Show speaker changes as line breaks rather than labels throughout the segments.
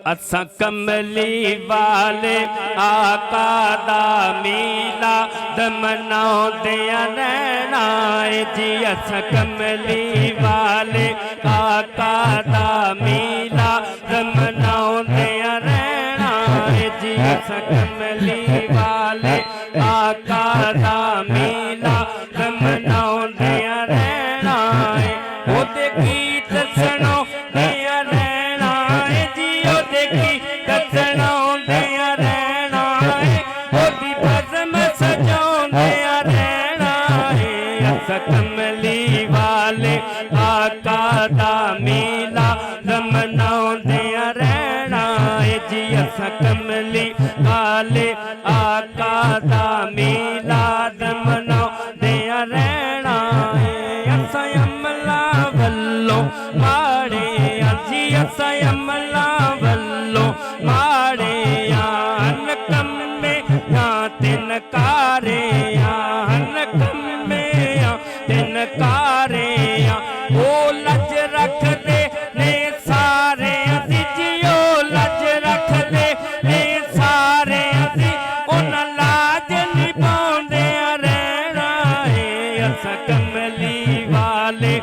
असा कमली वाले आका दा मीलाद मनाउंदे रहना है जी। असा कमली वाले आका दा मीलाद मनाउंदे रहना है जी। असा कमली वाले आका दा मीलाद मनाउंदे रहना है। ओदे गीत सुनो कमली वाले आका दा मीलाद मनाउंदे रहना है जी। असा कमली वाले आका दा मीलाद मनाउंदे रहना है। असा अमला वल्लों माड़े जी। असा अमला वल्लों माड़े आन कम्मे या तिन कारे कारे ओ लज रख दे ने सारे असी जी। ओ लज रख दे ने सारे असी उन लाज निभाउंदे रहना है। असा कमली वाले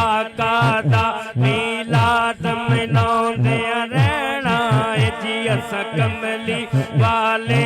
आका दा मीलाद मनाउंदे रहना है जी। असा कमली वाले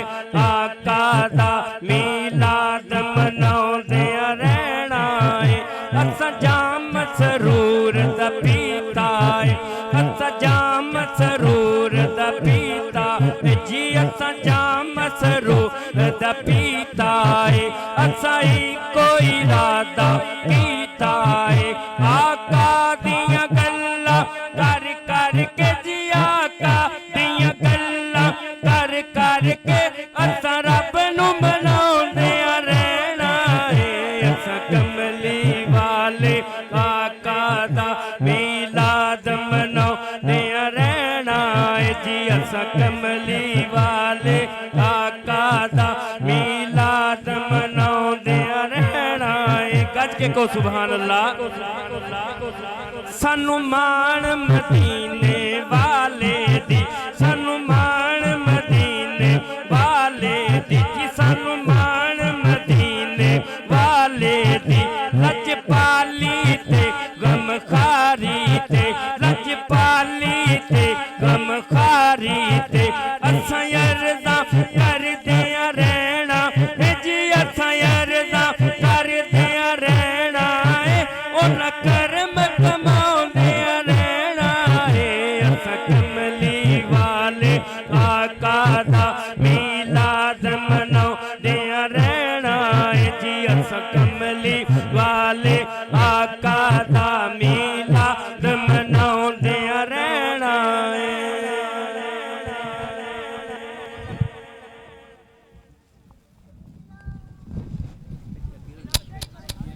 आका दा मीलाद मनाउंदे रहना है। असा जाम सरूर दा पीता है। असा जाम सरूर दा पीता है जी। असा जाम सरूर दा पीता है। असा ही कोई इरादा कीता है। आका दियां गल्लां कर कर के जी। आका दियां गल्लां कर कर के असा रब नू मनाउंदे रहना है। असा कमली वाले आका दा मीलाद मनाउंदे रहना है जी। असा कमली वाले आका दा मीलाद मनाउंदे रहना है। गज के को सुभान अल्लाह। सानू मान मदीने वाले दी। सानू मान मदीने वाले दी जी। सानू मान मदीने वाले दी। लजपाली ते गमखारी ते लजपाली ते गमखारी ते असा अरदा कर दिया रहना है जी। असा अरदा कर दिया रहना है। उन करम कमाउंदे रहना है। असा कमली वाले आका दा मीलाद मनाउंदे रहना है जी। असा